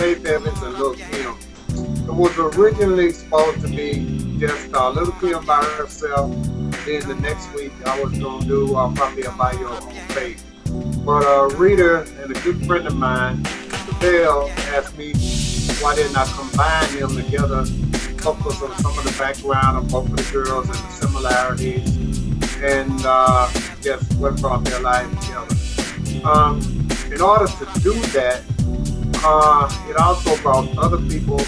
Faith Evans and Lil Kim. It was originally supposed to be just Lil Kim by herself. Then the next week I was gonna do probably a By Your Own Faith. But Rita and a good friend of mine, Bell, asked me why didn't I combine them together, focus on some of the background of both of the girls and the similarities, and just what brought their life together. In order to do that, it also brought other people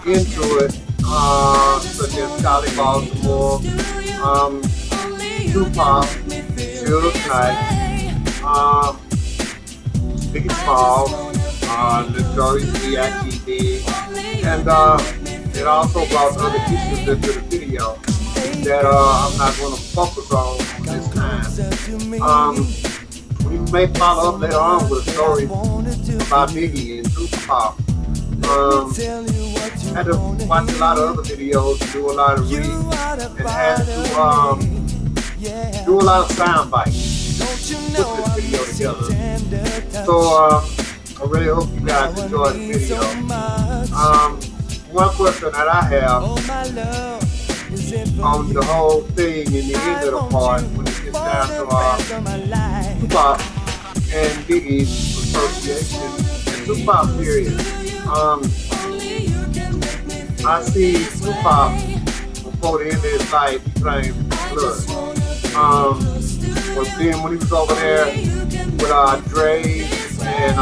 into it, such as Charlie Baltimore, Tupac, Suge Knight, Biggie Smalls, Notorious B.I.G, and it also brought other issues into the video that I'm not going to focus on this time. We may follow up later on with a story about Biggie and Tupac. Had to watch a lot of other videos, do a lot of reading, and had to do a lot of sound bites to put this video together. So I really hope you guys enjoy the video. One question that I have on the whole thing in the end of the part, when it gets down to Tupac and Biggie's association and Tupac period. I see Tupac before the end of his life, he claimed blood. But then when he was over there with Dre and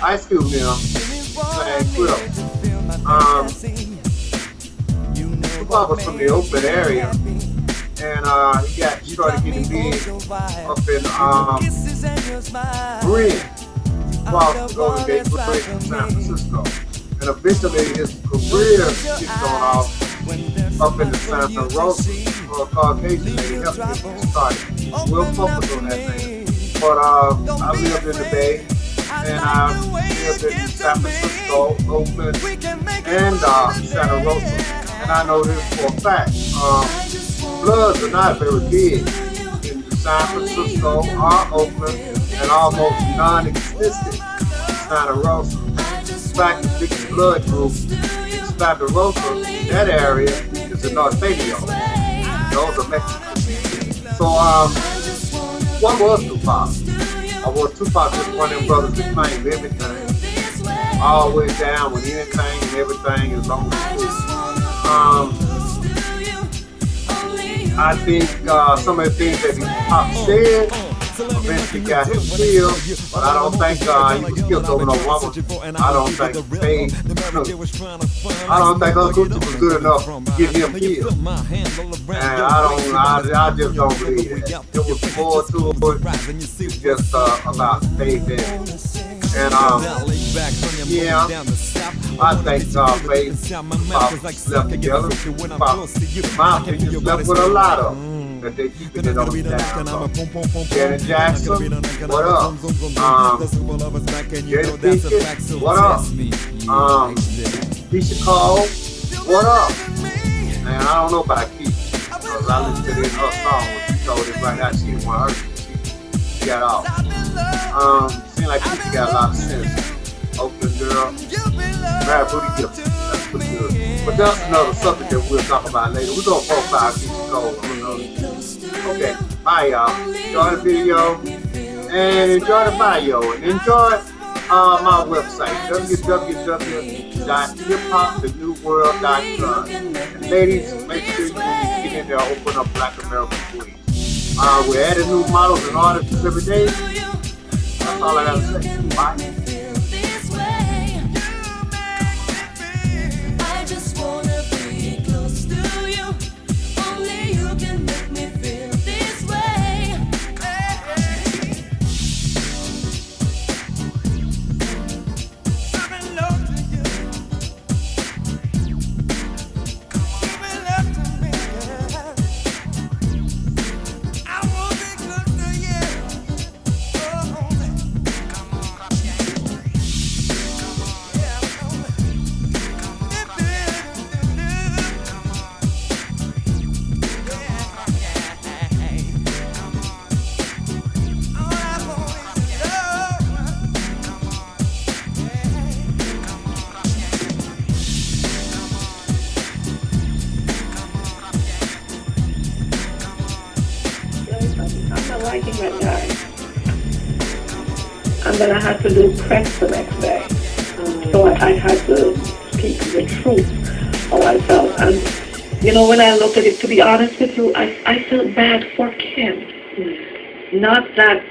Ice Cube them playing Quill. Tupac was from the Oakland area, and he started getting big up in Marin, across the Golden Gate Bridge in San Francisco. And eventually his career kicked on off up in the Santa Rosa for a Caucasian lady helped him get started. We'll focus on that thing. But I lived in the Bay, and I lived in San Francisco, Oakland, and Santa Rosa. And I know this for a fact. Bloods are not very big in San Francisco or Oakland, and almost non-existent in Santa Rosa. In fact, the biggest blood group in Santa Rosa, that area, is the Norteños. Those are Mexicans. So, what was Tupac? Was Tupac just one of them brothers that claimed everything? Always down with anything and everything as long as it's I think some of the things that Tupac said eventually got him killed, but I don't think he was killed over no woman. I don't think Uncle Gucci was good enough to get him killed. And I just don't believe that. There was more to it. It's just about Faith Evans. And yeah, I think Faith slept together. My opinion, slept with a lot of them. That they keeping it on the down low. Janet Jackson, what up? Jada Pinkett, what up? Keisha Cole, what up? Man, I don't know about Keisha, because I listened to this her song when she told it right now she didn't want her. She got off. Seems like Keisha got a lot of sense. Oakland girl, married booty gift. That's pretty good. But that's another subject that we'll talk about later. We're gonna profile Keisha Cole. Okay, bye y'all. Enjoy the video and enjoy the bio and enjoy my website www.hiphopthenewworld.com. And ladies, make sure you get in there and open up Black American Queens. We're adding new models and artists every day. That's all I gotta say. Bye. that guy. And then I had to do press the next day. So I had to speak the truth, how I felt. And, you know, when I look at it, to be honest with you, I felt bad for Kim. Not that,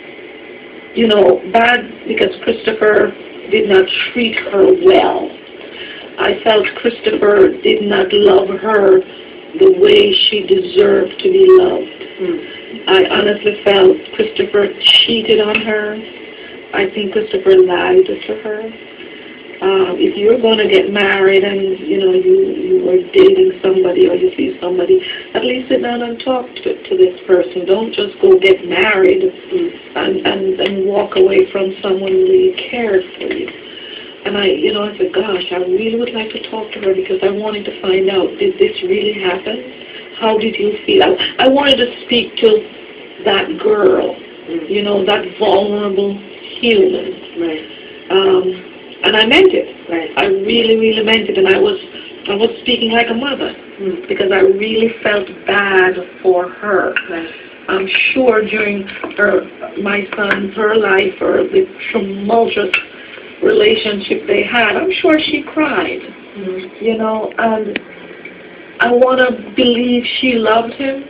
you know, bad because Christopher did not treat her well. I felt Christopher did not love her the way she deserved to be loved. I honestly felt Christopher cheated on her. I think Christopher lied to her. If you're going to get married and, you know, you were dating somebody or you see somebody, at least sit down and talk to this person. Don't just go get married and walk away from someone who really cared for you. And I said, gosh, I really would like to talk to her because I wanted to find out, did this really happen? How did you feel? I wanted to speak to that girl, you know, that vulnerable human. Right. And I meant it. Right. I really, really meant it. And I was speaking like a mother because I really felt bad for her. Right. I'm sure during her life, or the tumultuous relationship they had, I'm sure she cried. You know, and I want to believe she loved him,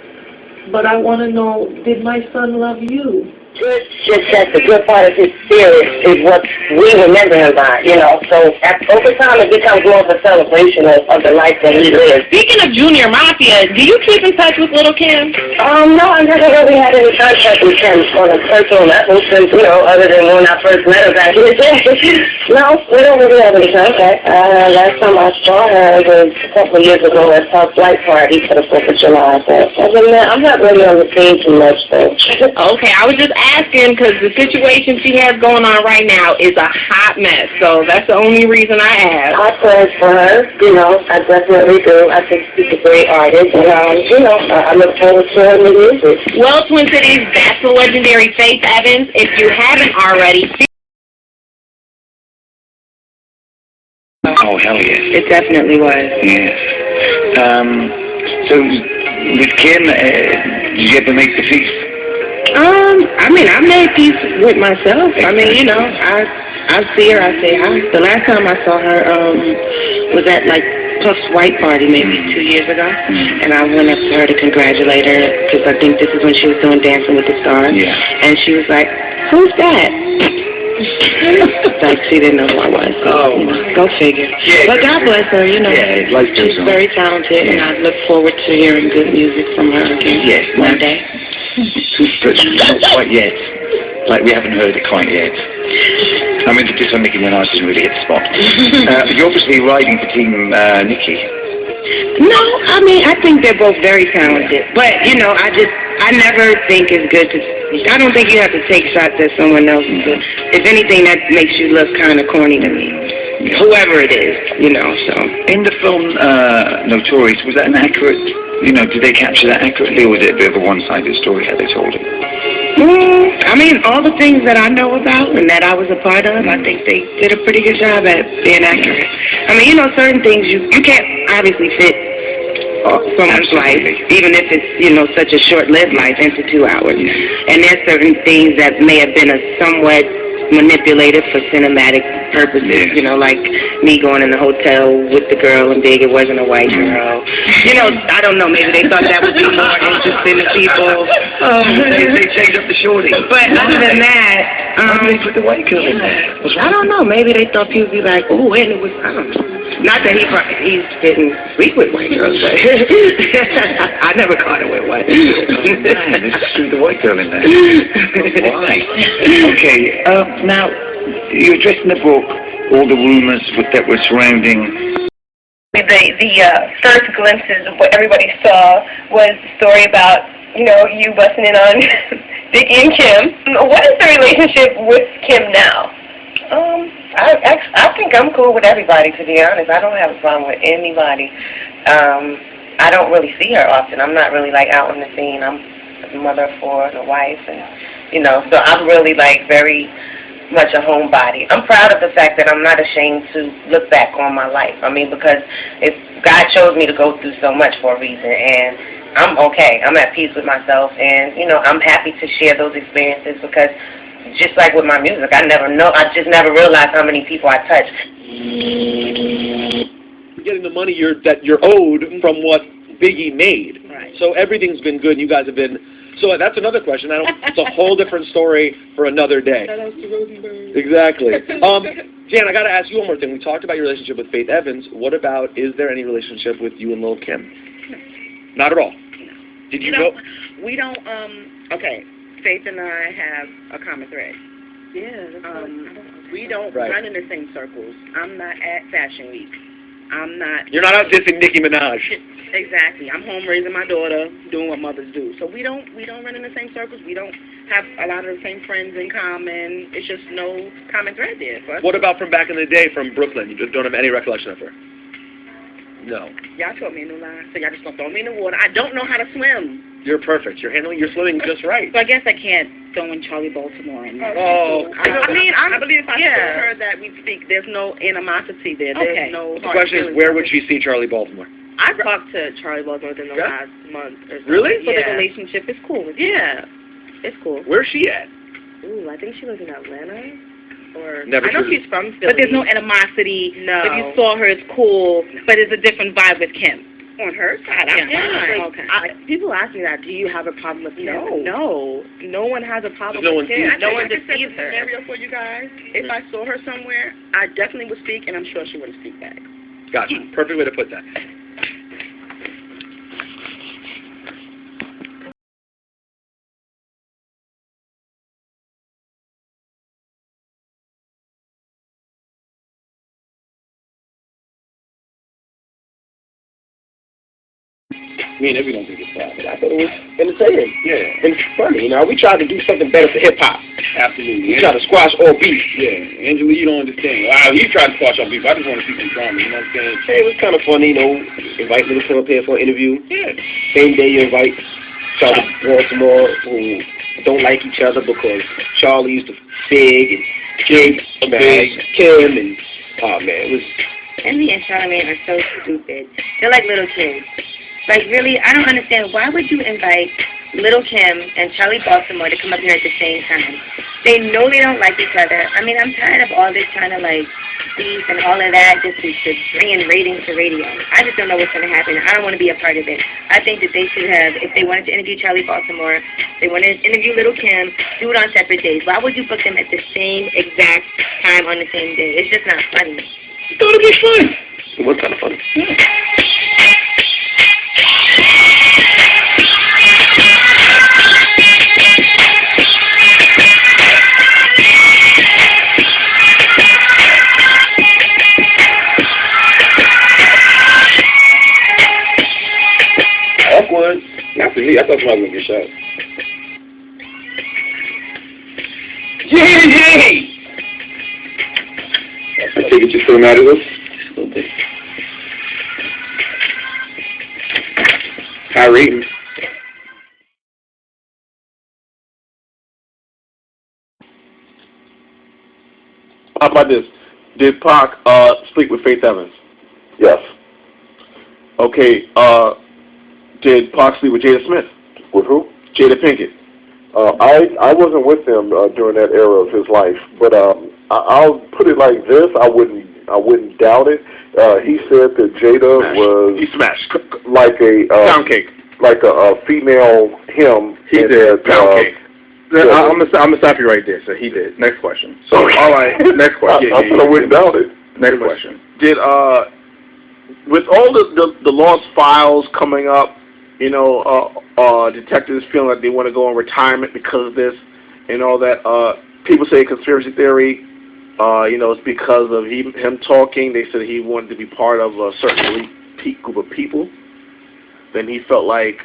but I want to know, did my son love you? Just that the good part of his spirit is what we remember him by, you know. So over time it becomes more of a celebration of the life that he lived. Speaking of Junior Mafia, do you keep in touch with Little Kim? No, I never really had any contact with Kim on a personal level since, you know, other than when I first met her back in the day. No, we don't really have any contact. Last time I saw her was a couple of years ago at South Flight Party for the 4th of July. But other than that, I'm not really on the scene too much, so. Okay, I was just asking because the situation she has going on right now is a hot mess, so that's the only reason I asked. I pray for her, you know, I definitely do. I think she's a great artist, and, you know, I look forward to her new music. Well, Twin Cities, that's the legendary Faith Evans. If you haven't already, oh, hell yes. it definitely was. Yes. So, with Kim, did you ever make the peace? I mean, I made peace with myself. I mean, you know, I see her, I say hi. The last time I saw her was at, like, Puff's White Party maybe 2 years ago, and I went up to her to congratulate her, because I think this is when she was doing Dancing with the Stars, and she was like, who's that? Like, she didn't know who I was, so, you know, go figure. Yeah, but God bless her, you know, she's very talented, and I look forward to hearing good music from her again one day. But not quite yet. Like, we haven't heard it quite yet. I mean, this one Nicki Minaj doesn't really hit the spot. But you're obviously riding for Team Nicki. No, I mean, I think they're both very talented. But, you know, I never think it's good to, I don't think you have to take shots at someone else. If anything, that makes you look kind of corny to me. Whoever it is, you know, so. In the film Notorious, was that an accurate, you know, did they capture that accurately, or was it a bit of a one-sided story how they told it? I mean, all the things that I know about and that I was a part of, I think they did a pretty good job at being accurate. I mean, you know, certain things you can't obviously fit someone's life, even if it's, you know, such a short-lived life, into 2 hours. And there's certain things that may have been a somewhat manipulated for cinematic purposes, you know, like me going in the hotel with the girl and Big, it wasn't a white girl. You know, I don't know, maybe they thought that would be more interesting to people. They changed up the shorty. But other than that, why did they put the white girl in there? I don't know, maybe they thought people would be like, oh, and it was, I don't know. Not that he didn't sleep with white girls, but I never caught it with one. They just threw the white girl in there. Why? Okay, now, you addressed in the book all the rumors that were surrounding. The first glimpses of what everybody saw was the story about, you know, you busting in on Dickie and Kim. What is the relationship with Kim now? I think I'm cool with everybody, to be honest. I don't have a problem with anybody. I don't really see her often. I'm not really, like, out on the scene. I'm a mother of 4 and a wife, and, you know, so I'm really, like, very much a homebody. I'm proud of the fact that I'm not ashamed to look back on my life. I mean, because if God chose me to go through so much for a reason, and I'm okay. I'm at peace with myself, and I'm happy to share those experiences because, just like with my music, I just never realized how many people I touch. Getting the money that you're owed from what Biggie made. Right. So everything's been good. You guys have been. So that's another question. It's a whole different story for another day. Exactly. Jan, I got to ask you one more thing. We talked about your relationship with Faith Evans. What about, is there any relationship with you and Lil Kim? No. Not at all. Did you know? We don't. Okay. Faith and I have a common thread. Yeah. We don't run in the same circles. I'm not at Fashion Week. I'm not. You're not out dissing Nicki Minaj. Exactly. I'm home raising my daughter, doing what mothers do. So we don't run in the same circles. We don't have a lot of the same friends in common. It's just no common thread there for us. What about from back in the day from Brooklyn? You don't have any recollection of her? No. Y'all taught me a new line, so y'all just gonna throw me in the water. I don't know how to swim. You're perfect. You're swimming just right. So I guess I can't throw in Charlie Baltimore. And I believe if I told her that we speak, there's no animosity there. There's no. The question is, where would she see Charlie Baltimore? I talked to Charlie Baltimore within the last month or so. Really? So the relationship is cool. Yeah, it's cool. Where's she at? Ooh, I think she lives in Atlanta. Or Never I know true. she's from Philly. But there's no animosity. No. If you saw her, it's cool. But it's a different vibe with Kim. On her side, people ask me that. Do you have a problem with Kim? No one has a problem with Kim. No one deceives her. Scenario for you guys. If I saw her somewhere, I definitely would speak, and I'm sure she wouldn't speak back. Gotcha. Perfect way to put that. Me and Evie don't think it's bad, but I thought it was entertaining. Yeah. And funny. We tried to do something better for hip-hop. Absolutely. We tried to squash all beef. Yeah. Angela, you don't understand. Wow, you tried to squash all beef. I just want to see some drama, you know what I'm saying? Hey, it was kind of funny, invite Little Kim up here for an interview. Yeah. Same day you invite Charlie Baltimore, who don't like each other because Charlie's the Big and Jake's Kim, and oh man, it was. Envy and Charlamagne are so stupid. They're like little kids. Like, really, I don't understand. Why would you invite Little Kim and Charlie Baltimore to come up here at the same time? They know they don't like each other. I mean, I'm tired of all this kind of, beef and all of that just to bring in ratings to radio. I just don't know what's going to happen. I don't want to be a part of it. I think that they should have, if they wanted to interview Charlie Baltimore, they wanted to interview Little Kim, do it on separate days. Why would you book them at the same exact time on the same day? It's just not funny. It's going to be fun. It was kind of funny. Yeah. Awkward. Not for me. I thought somebody was going to get shot. Yay! I take it you're still mad at us? Just a little bit. High rating. How about this? Did Pac speak with Faith Evans? Yes. Okay. Did Pac speak with Jada Smith? With who? Jada Pinkett. I wasn't with him during that era of his life, but I'll put it like this: I wouldn't doubt it. He said that Jada was he smashed like a pound cake, like a female him. He did pound cake. I'm gonna stop you right there. So he did. Next question. So all right, next question. I wouldn't doubt it. Next question. Did with all the lost files coming up, detectives feeling like they want to go on retirement because of this and all that. People say conspiracy theory. It's because of him talking. They said he wanted to be part of a certain elite group of people. Then he felt like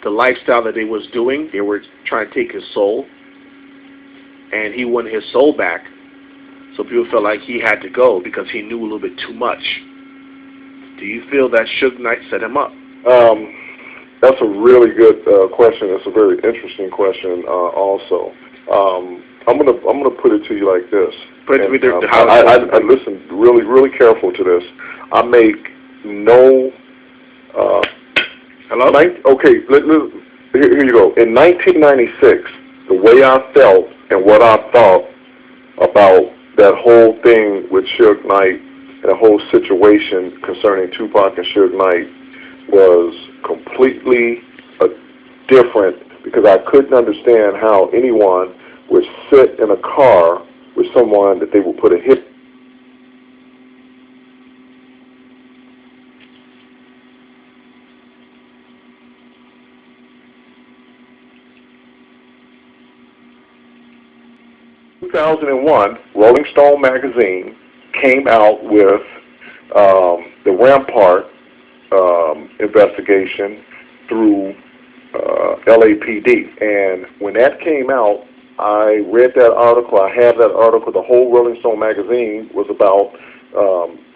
the lifestyle that they was doing, they were trying to take his soul, and he wanted his soul back. So people felt like he had to go because he knew a little bit too much. Do you feel that Suge Knight set him up? That's a really good question. It's a very interesting question. Also, I'm gonna put it to you like this. I listen really careful to this. I make no Hello? Okay, here you go. In 1996, the way I felt and what I thought about that whole thing with Suge Knight and the whole situation concerning Tupac and Suge Knight was completely different, because I couldn't understand how anyone would sit in a car with someone that they would put a hip. In 2001, Rolling Stone magazine came out with the Rampart investigation through LAPD. And when that came out, I read that article. I have that article. The whole Rolling Stone magazine was about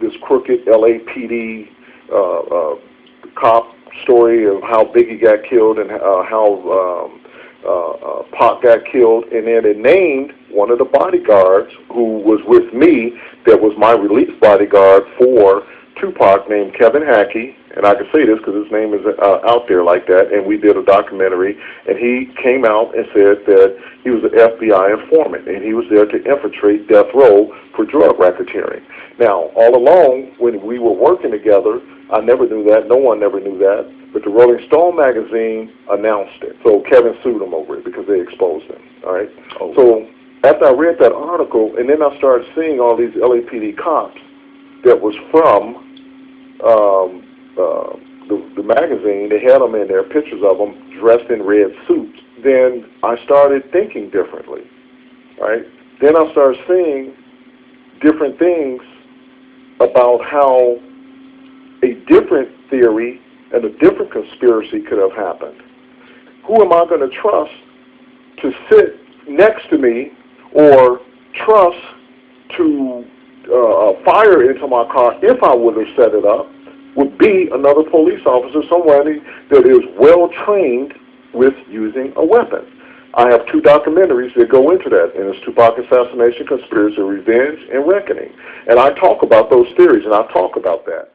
this crooked LAPD cop story of how Biggie got killed and how Pac got killed. And then it named one of the bodyguards who was with me, that was my relief bodyguard for Tupac, named Kevin Hackey. And I can say this because his name is out there like that, and we did a documentary, and he came out and said that he was an FBI informant, and he was there to infiltrate death row for drug racketeering. Now, all along, when we were working together, I never knew that. No one never knew that. But the Rolling Stone magazine announced it. So Kevin sued him over it because they exposed him. All right? Oh. So after I read that article, and then I started seeing all these LAPD cops that was from the magazine, they had them in there, pictures of them dressed in red suits. Then I started thinking differently, right? Then I started seeing different things about how a different theory and a different conspiracy could have happened. Who am I going to trust to sit next to me, or trust to fire into my car if I would have set it up, would be another police officer, somebody that is well trained with using a weapon. I have 2 documentaries that go into that, and it's Tupac Assassination, Conspiracy, Revenge, and Reckoning. And I talk about those theories, and I talk about that.